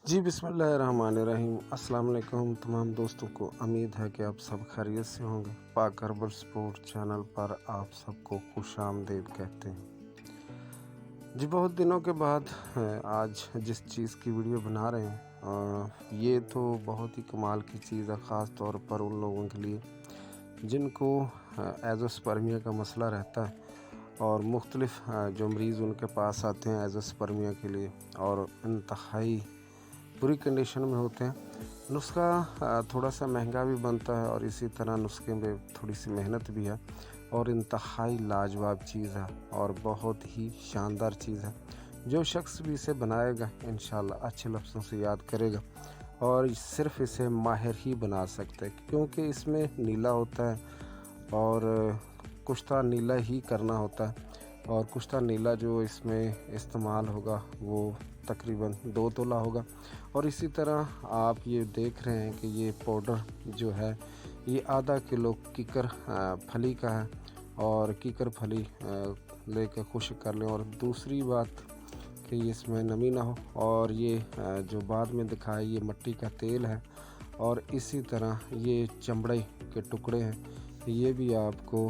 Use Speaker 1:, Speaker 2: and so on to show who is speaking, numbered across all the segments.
Speaker 1: जी बिस्मिल्लाहिर्रहमानिर्रहीम। अस्सलाम वालेकुम तमाम दोस्तों को। उम्मीद है कि आप सब खैरियत से होंगे। पाक हर्बल स्पोर्ट चैनल पर आप सबको खुशामदीद कहते हैं। जी बहुत दिनों के बाद आज जिस चीज़ की वीडियो बना रहे हैं ये तो बहुत ही कमाल की चीज़ है, ख़ास तौर पर उन लोगों के लिए जिनको एज़ोस्पर्मिया का मसला रहता है और मुख्तलिफ़ जो मरीज़ उनके पास आते हैं एज़ोस्पर्मिया के लिए और इंतहाई बुरी कंडीशन में होते हैं। नुस्खा थोड़ा सा महंगा भी बनता है और इसी तरह नुस्खे में थोड़ी सी मेहनत भी है और इंतहाई लाजवाब चीज़ है और बहुत ही शानदार चीज़ है। जो शख्स भी इसे बनाएगा इंशाल्लाह अच्छे लफ्ज़ों से याद करेगा और सिर्फ़ इसे माहिर ही बना सकता है, क्योंकि इसमें नीला होता है और कुश्ता नीला ही करना होता है और कुश्ता नीला जो इसमें इस्तेमाल होगा वो तकरीबन 2 तोला होगा। और इसी तरह आप ये देख रहे हैं कि ये पाउडर जो है ये आधा किलो कीकर फली का है और कीकर फली लेकर खुश्क कर लें। और दूसरी बात कि इसमें नमी ना हो। और ये जो बाद में दिखाया ये मिट्टी का तेल है और इसी तरह ये चमड़े के टुकड़े हैं, ये भी आपको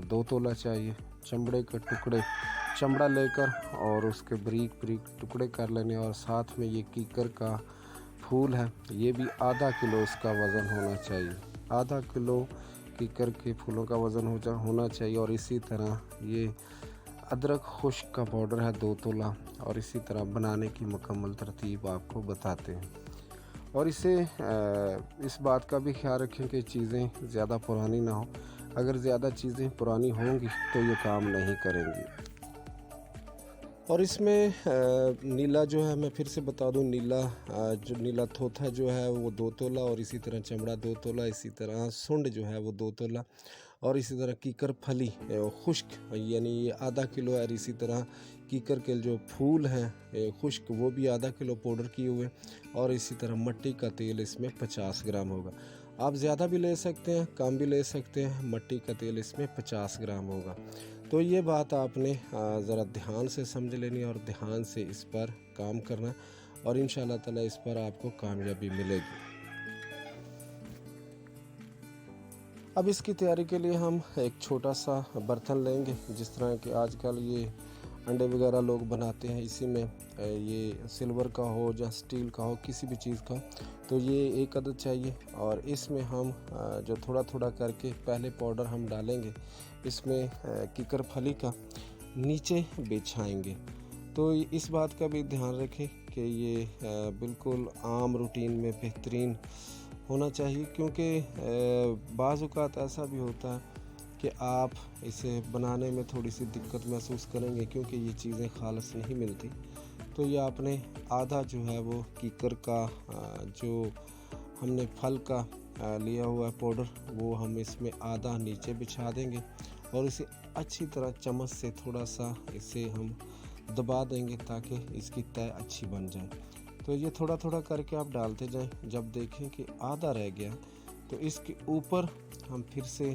Speaker 1: 2 तोला चाहिए। चमड़े के टुकड़े चमड़ा लेकर और उसके बारीक बारीक टुकड़े कर लेने और साथ में ये कीकर का फूल है, ये भी आधा किलो इसका वज़न होना चाहिए। आधा किलो कीकर के फूलों का वज़न होना चाहिए। और इसी तरह ये अदरक खुश्क का पाउडर है 2 तोला। और इसी तरह बनाने की मुकम्मल तरतीब आपको बताते हैं। और इसे इस बात का भी ख्याल रखें कि चीज़ें ज़्यादा पुरानी ना हो। अगर ज़्यादा चीज़ें पुरानी होंगी तो ये काम नहीं करेंगी। और इसमें नीला जो है, मैं फिर से बता दूं, नीला जो नीला थोथा जो है वो 2 तोला और इसी तरह चमड़ा 2 तोला, इसी तरह सुंड जो है वो 2 तोला और इसी तरह कीकर फली खुश्क यानी ये आधा किलो है। और इसी तरह कीकर के जो फूल हैं खुश्क वो भी आधा किलो पाउडर किए हुए। और इसी तरह मट्टी का तेल इसमें 50 ग्राम होगा। आप ज़्यादा भी ले सकते हैं, कम भी ले सकते हैं। मट्टी का तेल इसमें 50 ग्राम होगा। तो ये बात आपने ज़रा ध्यान से समझ लेनी और ध्यान से इस पर काम करना और इंशाअल्लाह ताला इस पर आपको कामयाबी मिलेगी। अब इसकी तैयारी के लिए हम एक छोटा सा बर्तन लेंगे, जिस तरह कि आजकल ये अंडे वगैरह लोग बनाते हैं, इसी में ये सिल्वर का हो या स्टील का हो, किसी भी चीज़ का, तो ये 1 अदद चाहिए। और इसमें हम जो थोड़ा थोड़ा करके पहले पाउडर हम डालेंगे इसमें कीकर फली का, नीचे बिछाएंगे। तो इस बात का भी ध्यान रखें कि ये बिल्कुल आम रूटीन में बेहतरीन होना चाहिए, क्योंकि बाज़ औक़ात ऐसा भी होता है कि आप इसे बनाने में थोड़ी सी दिक्कत महसूस करेंगे, क्योंकि ये चीज़ें खालिस नहीं मिलती। तो ये आपने आधा जो है वो कीकर का जो हमने फल का लिया हुआ है पाउडर, वो हम इसमें आधा नीचे बिछा देंगे और इसे अच्छी तरह चम्मच से थोड़ा सा इसे हम दबा देंगे ताकि इसकी तय अच्छी बन जाए। तो ये थोड़ा थोड़ा करके आप डालते जाएं। जब देखें कि आधा रह गया तो इसके ऊपर हम फिर से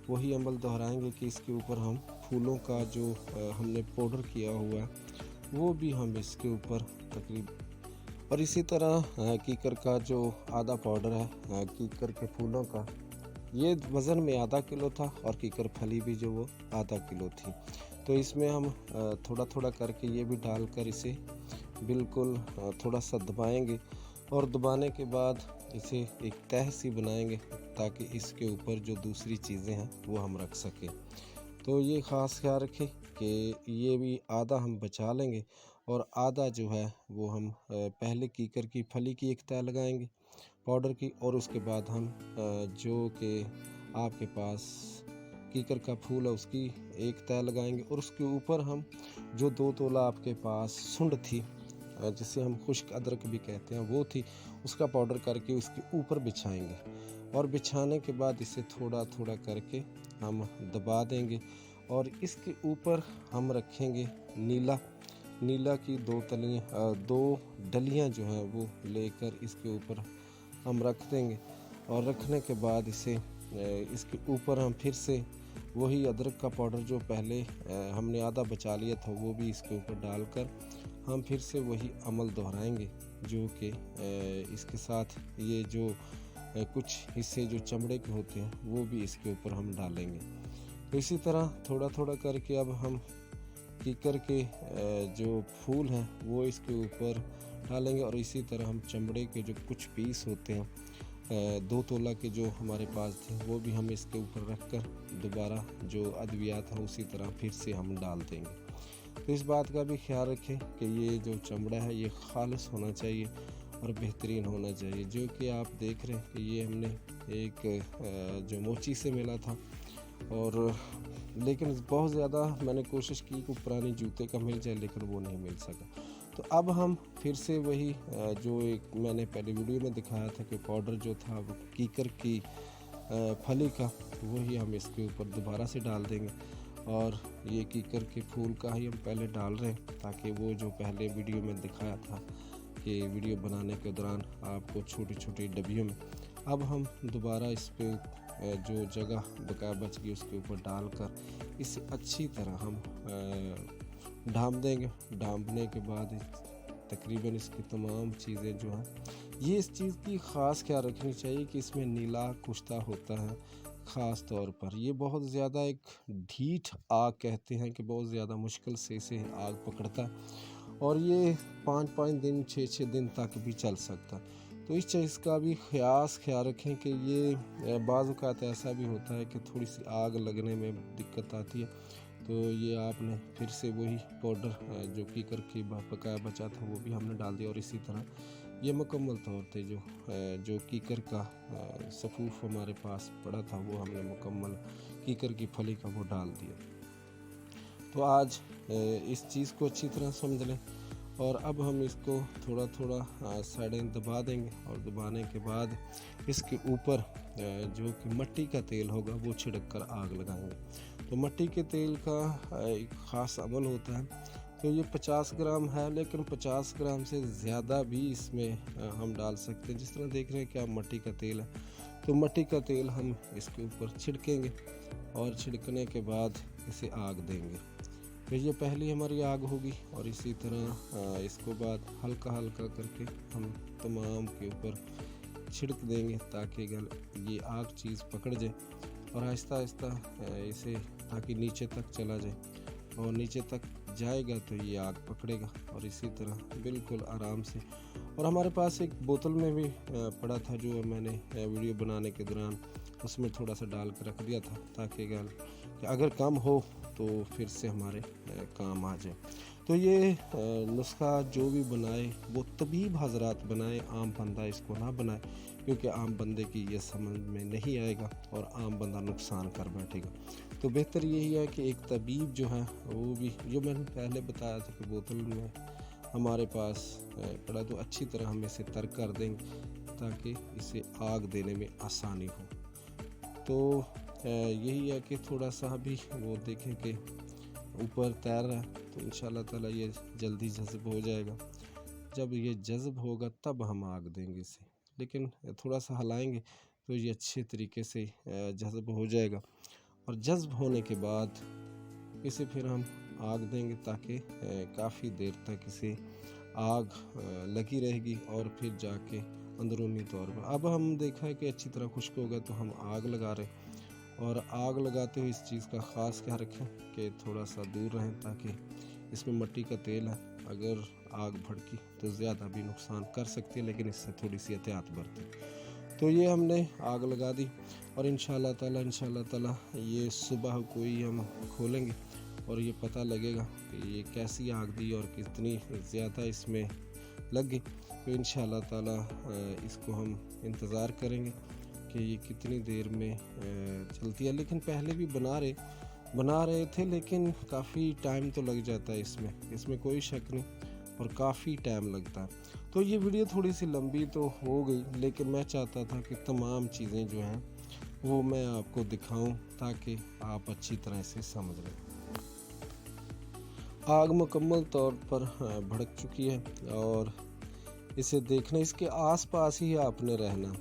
Speaker 1: वही अमल दोहराएंगे कि इसके ऊपर हम फूलों का जो हमने पाउडर किया हुआ है वो भी हम इसके ऊपर तकरीब। और इसी तरह कीकर का जो आधा पाउडर है कीकर के फूलों का, ये वज़न में आधा किलो था और कीकर फली भी जो वो आधा किलो थी। तो इसमें हम थोड़ा थोड़ा करके ये भी डालकर इसे बिल्कुल थोड़ा सा दबाएंगे और दबाने के बाद इसे एक तह सी बनाएंगे ताकि इसके ऊपर जो दूसरी चीज़ें हैं वो हम रख सकें। तो ये ख़ास ख्याल रखें कि ये भी आधा हम बचा लेंगे और आधा जो है वो हम पहले कीकर की फली की एक तह लगाएंगे पाउडर की, और उसके बाद हम जो कि आपके पास कीकर का फूल है उसकी एक तह लगाएंगे और उसके ऊपर हम जो 2 तोला आपके पास सुंड थी, जिसे हम खुश्क अदरक भी कहते हैं, वो थी, उसका पाउडर करके उसके ऊपर बिछाएंगे। और बिछाने के बाद इसे थोड़ा थोड़ा करके हम दबा देंगे और इसके ऊपर हम रखेंगे नीला की 2 डलियाँ जो हैं वो लेकर इसके ऊपर हम रख देंगे। और रखने के बाद इसे इसके ऊपर हम फिर से वही अदरक का पाउडर जो पहले हमने आधा बचा लिया था वो भी इसके ऊपर डालकर हम फिर से वही अमल दोहराएंगे, जो कि इसके साथ ये जो कुछ हिस्से जो चमड़े के होते हैं वो भी इसके ऊपर हम डालेंगे। तो इसी तरह थोड़ा थोड़ा करके अब हम कीकर के जो फूल हैं वो इसके ऊपर डालेंगे, और इसी तरह हम चमड़े के जो कुछ पीस होते हैं 2 तोला के जो हमारे पास थे वो भी हम इसके ऊपर रख कर दोबारा जो अद्वियात है उसी तरह फिर से हम डाल देंगे। तो इस बात का भी ख्याल रखें कि ये जो चमड़ा है ये खालिस होना चाहिए और बेहतरीन होना चाहिए, जो कि आप देख रहे हैं कि ये हमने एक जो मोची से मिला था, और लेकिन बहुत ज़्यादा मैंने कोशिश की कि पुरानी जूते का मिल जाए, लेकिन वो नहीं मिल सका। तो अब हम फिर से वही जो एक मैंने पहले वीडियो में दिखाया था कि पाउडर जो था वो कीकर की फली का, वही हम इसके ऊपर दोबारा से डाल देंगे। और ये कीकर के फूल का ही हम पहले डाल रहे हैं, ताकि वो जो पहले वीडियो में दिखाया था कि वीडियो बनाने के दौरान आपको छोटी छोटी डब्बियों में, अब हम दोबारा इस पे जो जगह बका बच गई उसके ऊपर डालकर इसे अच्छी तरह हम ढाँप देंगे। ढाँपने के बाद तकरीबन इसकी तमाम चीज़ें जो हैं, ये इस चीज़ की ख़ास ख्याल रखनी चाहिए कि इसमें नीला कुश्ता होता है ख़ास तौर पर। ये बहुत ज़्यादा एक ढीठ आग कहते हैं कि बहुत ज़्यादा मुश्किल से इसे आग पकड़ता है, और ये 5-5 दिन 6-6 दिन तक भी चल सकता है। तो इस चीज़ का भी ख्याल रखें कि ये बाज़ औक़ात ऐसा भी होता है कि थोड़ी सी आग लगने में दिक्कत आती है। तो ये आपने फिर से वही पाउडर जो कीकर की बकाया बचा था वो भी हमने डाल दिया, और इसी तरह ये मुकम्मल तौर पे जो कीकर का सफ़ूफ हमारे पास पड़ा था वो हमने मुकम्मल कीकर की फली का वो डाल दिया। तो आज इस चीज़ को अच्छी तरह समझ लें, और अब हम इसको थोड़ा थोड़ा साइडें दबा देंगे, और दबाने के बाद इसके ऊपर जो कि मिट्टी का तेल होगा वो छिड़क कर आग लगाएंगे। तो मिट्टी के तेल का एक ख़ास अमल होता है। तो ये 50 ग्राम है, लेकिन 50 ग्राम से ज़्यादा भी इसमें हम डाल सकते हैं। जिस तरह देख रहे हैं कि आप मिट्टी का तेल है, तो मिट्टी का तेल हम इसके ऊपर छिड़केंगे, और छिड़कने के बाद इसे आग देंगे। तो ये पहली हमारी आग होगी, और इसी तरह इसको बाद हल्का हल्का करके हम तमाम के ऊपर छिड़क देंगे, ताकि ये आग चीज़ पकड़ जाए, और आहिस्ता आहिस्ता इसे ताकि नीचे तक चला जाए, और नीचे तक जाएगा तो ये आग पकड़ेगा, और इसी तरह बिल्कुल आराम से। और हमारे पास एक बोतल में भी पड़ा था जो मैंने वीडियो बनाने के दौरान उसमें थोड़ा सा डाल कर रख दिया था, ताकि अगर कम हो तो फिर से हमारे काम आ जाए। तो ये नुस्खा जो भी बनाए वो तबीब हजरात बनाए, आम बंदा इसको ना बनाए, क्योंकि आम बंदे की ये समझ में नहीं आएगा और आम बंदा नुकसान कर बैठेगा। तो बेहतर यही है कि एक तबीब जो है वो भी, जो मैंने पहले बताया था कि बोतल में हमारे पास पड़ा, तो अच्छी तरह हम इसे तर कर देंगे ताकि इसे आग देने में आसानी हो। तो यही है कि थोड़ा सा भी वो देखें कि ऊपर तैर रहा है, तो इंशाल्लाह ताला ये जल्दी जज़्ब हो जाएगा। जब ये जज़्ब होगा तब हम आग देंगे इसे, लेकिन थोड़ा सा हिलाएंगे तो ये अच्छे तरीके से जज़्ब हो जाएगा, और जज़्ब होने के बाद इसे फिर हम आग देंगे, ताकि काफ़ी देर तक इसे आग लगी रहेगी, और फिर जाके अंदरूनी तौर पर अब हम देखा है कि अच्छी तरह खुश्क हो गया, तो हम आग लगा रहे हैं। और आग लगाते हुए इस चीज़ का ख़ास ख्याल रखें कि थोड़ा सा दूर रहें, ताकि इसमें मिट्टी का तेल है, अगर आग भड़की तो ज़्यादा भी नुकसान कर सकती है, लेकिन इससे थोड़ी सी एहतियात बरतें। तो ये हमने आग लगा दी, और इंशाल्लाह ताला ये सुबह को ही हम खोलेंगे, और ये पता लगेगा कि ये कैसी आग दी और कितनी ज़्यादा इसमें लग गई। तो इंशाल्लाह ताला इसको हम इंतज़ार करेंगे कि ये कितनी देर में चलती है। लेकिन पहले भी बना रहे थे, लेकिन काफ़ी टाइम तो लग जाता है इसमें कोई शक नहीं, और काफ़ी टाइम लगता है। तो ये वीडियो थोड़ी सी लंबी तो हो गई, लेकिन मैं चाहता था कि तमाम चीज़ें जो हैं वो मैं आपको दिखाऊं, ताकि आप अच्छी तरह से समझ लें। आग मुकम्मल तौर पर भड़क चुकी है, और इसे देखना, इसके आसपास ही आपने रहना।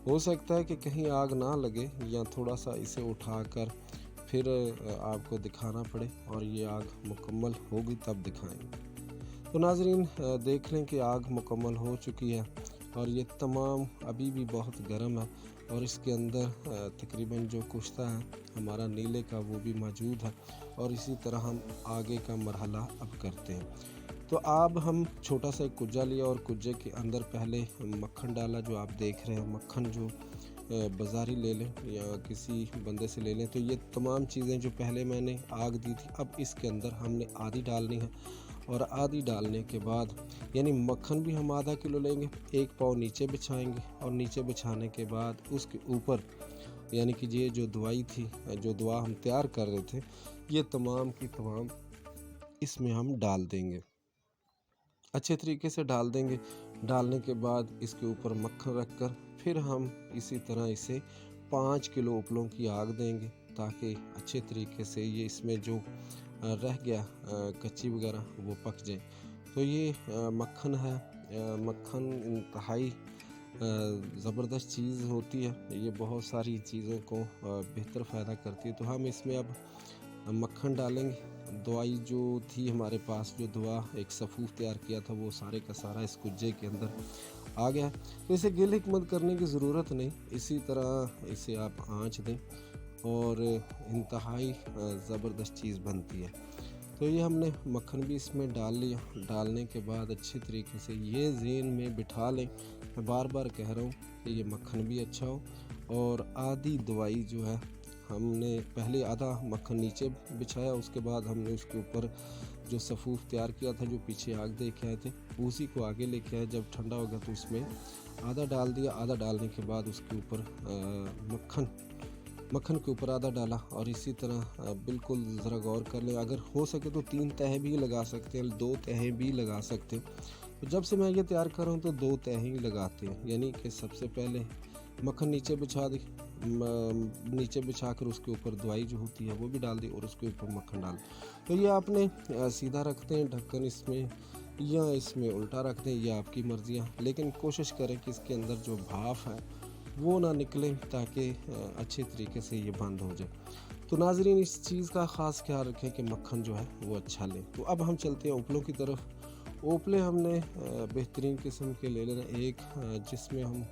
Speaker 1: हो सकता है कि कहीं आग ना लगे, या थोड़ा सा इसे उठाकर फिर आपको दिखाना पड़े, और ये आग मुकम्मल होगी तब दिखाएंगे। तो नाज़रीन देख लें कि आग मुकम्मल हो चुकी है और ये तमाम अभी भी बहुत गर्म है और इसके अंदर तकरीबन जो कुश्ता है हमारा नीले का वो भी मौजूद है। और इसी तरह हम आगे का मरहला अब करते हैं। तो अब हम छोटा सा एक कुज्जा लिया और कुज्जे के अंदर पहले मक्खन डाला, जो आप देख रहे हैं। मक्खन जो बाज़ारी ले लें या किसी बंदे से ले लें। तो ये तमाम चीज़ें जो पहले मैंने आग दी थी, अब इसके अंदर हमने आधी डालनी है। और आधी डालने के बाद यानी मक्खन भी हम आधा किलो लेंगे, एक पाव नीचे बिछाएंगे और नीचे बिछाने के बाद उसके ऊपर यानी कि ये जो दवाई थी, जो दवा हम तैयार कर रहे थे, ये तमाम की तमाम इसमें हम डाल देंगे, अच्छे तरीके से डाल देंगे। डालने के बाद इसके ऊपर मक्खन रख कर फिर हम इसी तरह इसे 5 किलो उपलों की आग देंगे ताकि अच्छे तरीके से ये इसमें जो रह गया कच्ची वगैरह वो पक जाए। तो ये मक्खन है। मक्खन इंतहाई ज़बरदस्त चीज़ होती है, ये बहुत सारी चीज़ों को बेहतर फ़ायदा करती है। तो हम इसमें अब मक्खन डालेंगे। दवाई जो थी हमारे पास, जो दवा एक सफ़ूफ तैयार किया था, वो सारे का सारा इस कुज्जे के अंदर आ गया। तो इसे गिल हिकमत करने की ज़रूरत नहीं, इसी तरह इसे आप आँच दें और इंतहाई ज़बरदस्त चीज़ बनती है। तो ये हमने मक्खन भी इसमें डाल लिया। डालने के बाद अच्छे तरीके से ये ज़हन में बिठा लें, मैं बार बार कह रहा हूँ कि ये मक्खन भी अच्छा हो। और आधी दवाई जो है हमने पहले आधा मक्खन नीचे बिछाया, उसके बाद हमने उसके ऊपर जो सफ़ूफ तैयार किया था, जो पीछे आग दे के आए थे, उसी को आगे लेके आए। जब ठंडा हो गया तो उसमें आधा डाल दिया। आधा डालने के बाद उसके ऊपर मक्खन के ऊपर आधा डाला। और इसी तरह बिल्कुल ज़रा गौर कर लें, अगर हो सके तो 3 तह भी लगा सकते हैं, 2 तह भी लगा सकते हैं। तो जब से मैं ये तैयार कर रहा हूँ तो 2 तह ही लगाते हैं, यानी कि सबसे पहले मक्खन नीचे बिछा दी, नीचे बिछा कर उसके ऊपर दवाई जो होती है वो भी डाल दी और उसके ऊपर मक्खन डाल। तो ये आपने सीधा रखते हैं ढक्कन इसमें या इसमें उल्टा रख दें, यह आपकी मर्ज़ियाँ, लेकिन कोशिश करें कि इसके अंदर जो भाप है वो ना निकले ताकि अच्छे तरीके से ये बंद हो जाए। तो नाज़रीन इस चीज़ का ख़ास ख्याल रखें कि मक्खन जो है वो अच्छा लें। तो अब हम चलते हैं उपलों की तरफ। उपले हमने बेहतरीन किस्म के ले लेना, एक जिसमें हम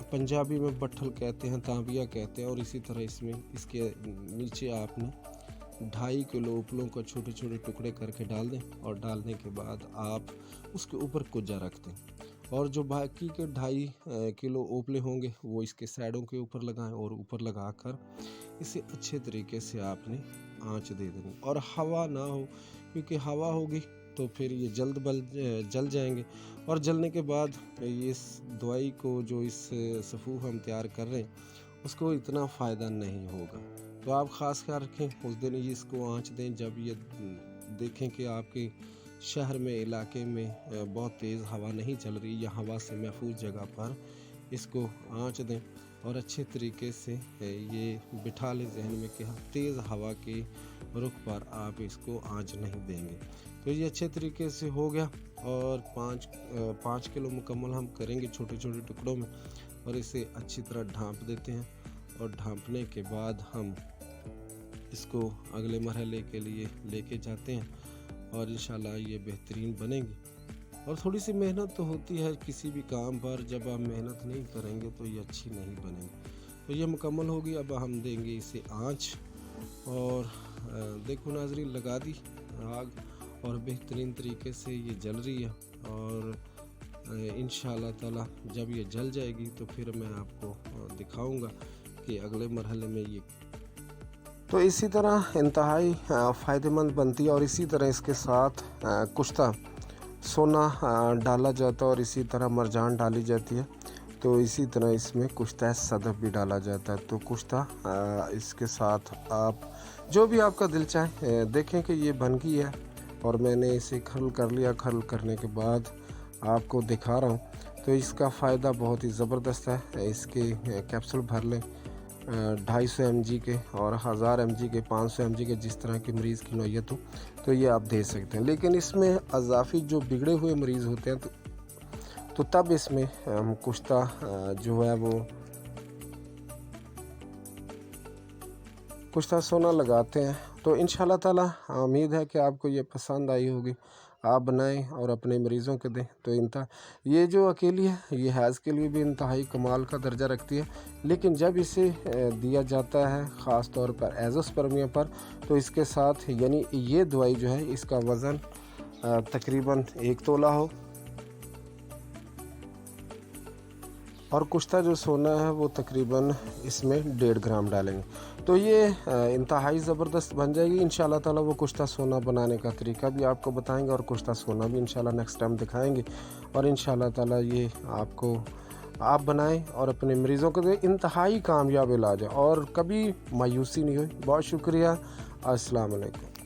Speaker 1: पंजाबी में बट्ठल कहते हैं, तांबिया कहते हैं। और इसी तरह इसमें इसके नीचे आपने 2.5 किलो उपलों को छोटे छोटे टुकड़े करके डाल दें और डालने के बाद आप उसके ऊपर कुज्जा रख दें। और जो बाकी के 2.5 किलो उपले होंगे वो इसके साइडों के ऊपर लगाएं और ऊपर लगाकर इसे अच्छे तरीके से आपने आंच दे देनी। और हवा ना हो, क्योंकि हवा होगी तो फिर ये जल जाएंगे और जलने के बाद ये इस दवाई को, जो इस सफ़ूफ हम तैयार कर रहे हैं, उसको इतना फ़ायदा नहीं होगा। तो आप ख़ास ख्याल रखें, उस दिन ये इसको आंच दें जब ये देखें कि आपके शहर में, इलाके में बहुत तेज़ हवा नहीं चल रही, या हवा से महफूज जगह पर इसको आंच दें और अच्छे तरीके से ये बिठा लें जहन में कि तेज़ हवा के रुख पर आप इसको आंच नहीं देंगे। तो ये अच्छे तरीके से हो गया और 5 किलो मुकम्मल हम करेंगे छोटे छोटे टुकड़ों में और इसे अच्छी तरह ढाँप देते हैं। और ढाँपने के बाद हम इसको अगले मरहले के लिए लेके जाते हैं और इंशाल्लाह ये बेहतरीन बनेगी। और थोड़ी सी मेहनत तो होती है किसी भी काम पर, जब आप मेहनत नहीं करेंगे तो ये अच्छी नहीं बनेगी। तो ये मुकम्मल होगी। अब हम देंगे इसे आँच और देखो नाज़रीन, लगा दी आग और बेहतरीन तरीके से ये जल रही है। और इंशाअल्लाह ताला जब ये जल जाएगी तो फिर मैं आपको दिखाऊंगा कि अगले मरहले में ये। तो इसी तरह इंतहाई फ़ायदेमंद बनती है। और इसी तरह इसके साथ कुश्ता सोना डाला जाता है और इसी तरह मरजान डाली जाती है। तो इसी तरह इसमें कुश्ता सदफ भी डाला जाता है। तो कुश्ता इसके साथ आप जो भी आपका दिल चाहे। देखें कि ये बन गई है और मैंने इसे खर्ल कर लिया। खर्ल करने के बाद आपको दिखा रहा हूँ। तो इसका फ़ायदा बहुत ही ज़बरदस्त है। इसके कैप्सूल भर लें 250 mg के और 1000 mg के, 500 mg के, जिस तरह के मरीज़ की नौयत हो तो ये आप दे सकते हैं। लेकिन इसमें अज़ाफ़ी जो बिगड़े हुए मरीज़ होते हैं तो तब इसमें कुश्ता जो है वो कुश्ता सोना लगाते हैं। तो इंशाल्लाह ताला उम्मीद है कि आपको ये पसंद आई होगी, आप बनाएं और अपने मरीज़ों को दें। तो ये जो अकेली है ये हैज़ के लिए भी इंतहाई कमाल का दर्जा रखती है, लेकिन जब इसे दिया जाता है ख़ास तौर पर एज़ोस्पर्मिया पर, तो इसके साथ यानी ये दवाई जो है इसका वज़न तकरीबन 1 तोला हो और कुश्ता जो सोना है वो तकरीबन इसमें 1.5 ग्राम डालेंगे। तो ये इंतहाई ज़बरदस्त बन जाएगी इंशाल्लाह ताला। वो कुश्ता सोना बनाने का तरीका भी आपको बताएंगे और कुश्ता सोना भी इंशाल्लाह नेक्स्ट टाइम दिखाएंगे। और इंशाल्लाह ताला ये आप बनाएं और अपने मरीज़ों को दें। इंतहाई कामयाब इलाज है और कभी मायूसी नहीं हुई। बहुत शुक्रिया। अस्सलाम वालेकुम।